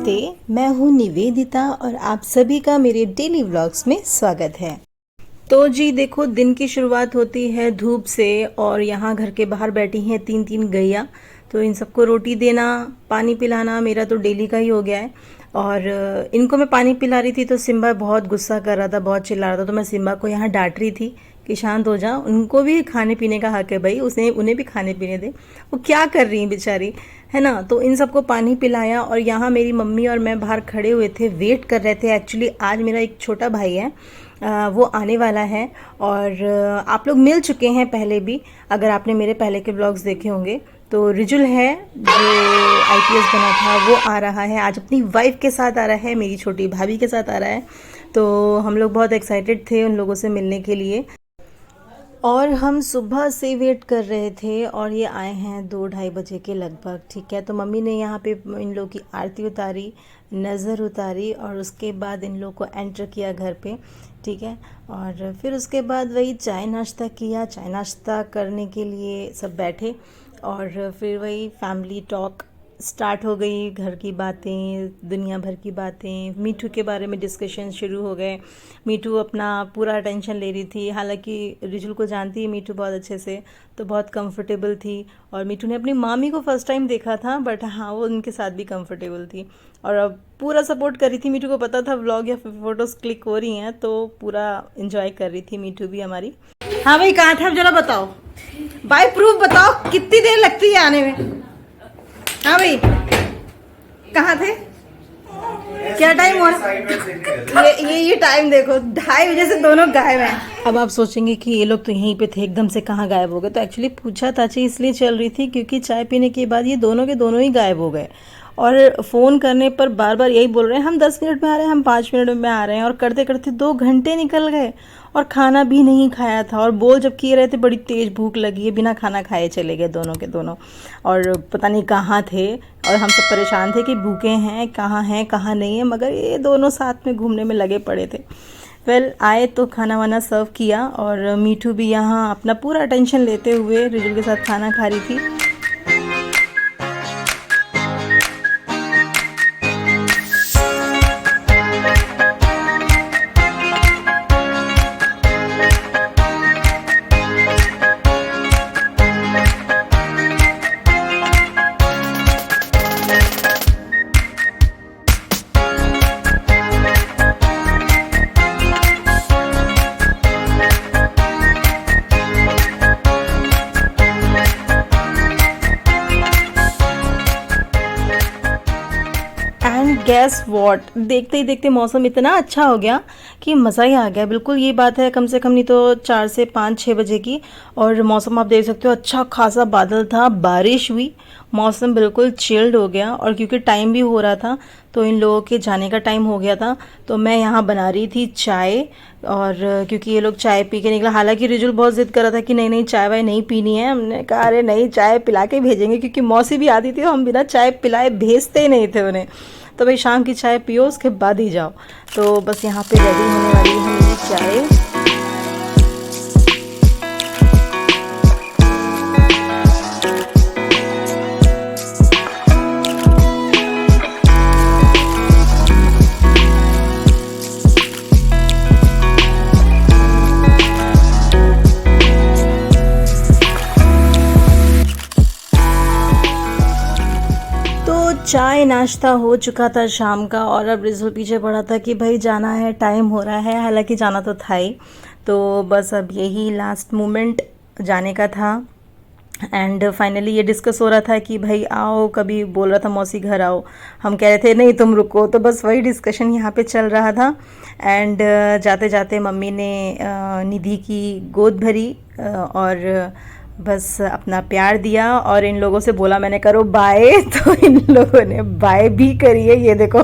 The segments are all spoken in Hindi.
नमस्ते, मैं हूँ निवेदिता और आप सभी का मेरे डेली व्लॉग्स में स्वागत है। तो जी देखो, दिन की शुरुआत होती है धूप से और यहाँ घर के बाहर बैठी हैं तीन तीन गैया। तो इन सबको रोटी देना, पानी पिलाना मेरा तो डेली का ही हो गया है। और इनको मैं पानी पिला रही थी तो सिम्बा बहुत गुस्सा कर रहा था, बहुत चिल्ला रहा था। तो मैं सिम्बा को यहाँ डांट रही थी कि शांत हो जा, उनको भी खाने पीने का हक है भाई, उन्हें भी खाने पीने दे। वो क्या कर रही हैं बेचारी, है ना। तो इन सबको पानी पिलाया और यहाँ मेरी मम्मी और मैं बाहर खड़े हुए थे, वेट कर रहे थे। एक्चुअली आज मेरा एक छोटा भाई है, वो आने वाला है और आप लोग मिल चुके हैं पहले भी, अगर आपने मेरे पहले के ब्लॉग्स देखे होंगे। तो रिजुल है जो आईपीएस बना था, वो आ रहा है आज, अपनी वाइफ के साथ आ रहा है, मेरी छोटी भाभी के साथ आ रहा है। तो हम लोग बहुत एक्साइटेड थे उन लोगों से मिलने के लिए और हम सुबह से वेट कर रहे थे और ये आए हैं 2-2:30 बजे के लगभग। ठीक है, तो मम्मी ने यहाँ पे इन लोग की आरती उतारी, नज़र उतारी और उसके बाद इन लोग को एंटर किया घर पे। ठीक है, और फिर उसके बाद वही चाय नाश्ता किया। चाय नाश्ता करने के लिए सब बैठे और फिर वही फैमिली टॉक स्टार्ट हो गई। घर की बातें, दुनिया भर की बातें, मीठू के बारे में डिस्कशन शुरू हो गए। मीठू अपना पूरा अटेंशन ले रही थी, हालांकि रिजुल को जानती है मीठू बहुत अच्छे से, तो बहुत कंफर्टेबल थी। और मीठू ने अपनी मामी को फर्स्ट टाइम देखा था, बट हाँ वो उनके साथ भी कंफर्टेबल थी और अब पूरा सपोर्ट कर रही थी। मीठू को पता था व्लॉग या फोटोज़ क्लिक हो रही हैं, तो पूरा इंजॉय कर रही थी मीठू भी हमारी। हाँ भाई, कहाँ थे आप, जरा बताओ, बाय प्रूफ बताओ कितनी देर लगती है आने में। हाँ भाई, कहाँ थे, क्या टाइम हो रहा है? ये टाइम देखो, 2:30 बजे से दोनों गायब हैं। अब आप सोचेंगे कि ये लोग तो यहीं पे थे, एकदम से कहाँ गायब हो गए। तो एक्चुअली पूछा ताची इसलिए चल रही थी क्योंकि चाय पीने के बाद ये दोनों के दोनों ही गायब हो गए और फ़ोन करने पर बार बार यही बोल रहे हैं, हम 10 मिनट में आ रहे हैं, हम 5 मिनट में आ रहे हैं। और करते करते 2 घंटे निकल गए और खाना भी नहीं खाया था। और बोल जब किए रहे थे, बड़ी तेज़ भूख लगी है, बिना खाना खाए चले गए दोनों के दोनों। और पता नहीं कहाँ थे और हम सब परेशान थे कि भूखे हैं कहाँ नहीं है, मगर ये दोनों साथ में घूमने में लगे पड़े थे। वेल आए तो खाना वाना सर्व किया और मीठू भी यहाँ अपना पूरा अटेंशन लेते हुए रिजुल के साथ खाना खा रही थी। गैस वॉट, देखते ही देखते मौसम इतना अच्छा हो गया कि मज़ा ही आ गया। बिल्कुल ये बात है कम से कम नहीं तो 4 से 5-6 बजे की, और मौसम आप देख सकते हो अच्छा खासा बादल था, बारिश हुई, मौसम बिल्कुल चिल्ड हो गया। और क्योंकि टाइम भी हो रहा था तो इन लोगों के जाने का टाइम हो गया था, तो मैं यहाँ बना रही थी चाय। और क्योंकि ये लोग चाय पी के निकला, हालांकि रिजुल बहुत ज़िद कर रहा था कि नहीं नहीं चाय वाय नहीं पीनी है। हमने कहा अरे नहीं, चाय पिला के भेजेंगे, क्योंकि मौसी भी आती थी, हम बिना चाय पिलाए भेजते ही नहीं थे उन्हें। तो भाई शाम की चाय पियो, उसके बाद ही जाओ। तो बस यहाँ पे रेडी होने वाली है मेरी चाय। चाय नाश्ता हो चुका था शाम का और अब रिजुल पीछे पड़ा था कि भाई जाना है, टाइम हो रहा है। हालांकि जाना तो था ही, तो बस अब यही लास्ट मोमेंट जाने का था। एंड फाइनली ये डिस्कस हो रहा था कि भाई आओ, कभी बोल रहा था मौसी घर आओ, हम कह रहे थे नहीं तुम रुको। तो बस वही डिस्कशन यहाँ पे चल रहा था। एंड जाते जाते मम्मी ने निधि की गोद भरी और बस अपना प्यार दिया और इन लोगों से बोला मैंने करो बाय, तो इन लोगों ने बाय भी करी है, ये देखो।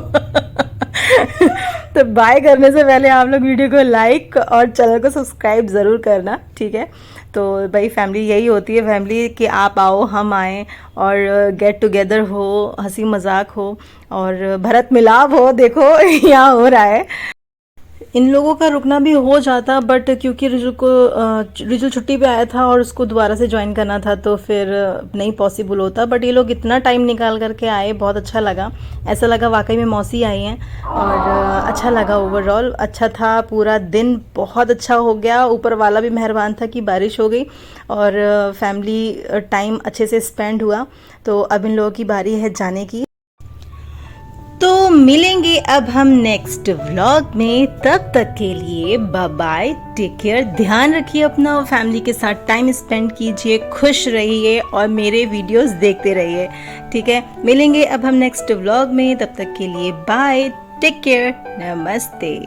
तो बाय करने से पहले आप लोग वीडियो को लाइक और चैनल को सब्सक्राइब ज़रूर करना, ठीक है। तो भाई फैमिली यही होती है, फैमिली कि आप आओ हम आएँ और गेट टुगेदर हो, हंसी मजाक हो और भरत मिलाप हो। देखो यहाँ हो रहा है। इन लोगों का रुकना भी हो जाता, बट क्योंकि रिजु छुट्टी पे आया था और उसको दोबारा से ज्वाइन करना था तो फिर नहीं पॉसिबल होता। बट ये लोग इतना टाइम निकाल करके आए, बहुत अच्छा लगा। ऐसा लगा वाकई में मौसी आई हैं और अच्छा लगा। ओवरऑल अच्छा था, पूरा दिन बहुत अच्छा हो गया। ऊपर वाला भी मेहरबान था कि बारिश हो गई और फैमिली टाइम अच्छे से स्पेंड हुआ। तो अब इन लोगों की बारी है जाने की। तो मिलेंगे अब हम नेक्स्ट व्लॉग में, तब तक के लिए बाय बाय, टेक केयर, ध्यान रखिए अपना और फैमिली के साथ टाइम स्पेंड कीजिए, खुश रहिए और मेरे वीडियोस देखते रहिए। ठीक है, मिलेंगे अब हम नेक्स्ट व्लॉग में, तब तक के लिए बाय, टेक केयर, नमस्ते।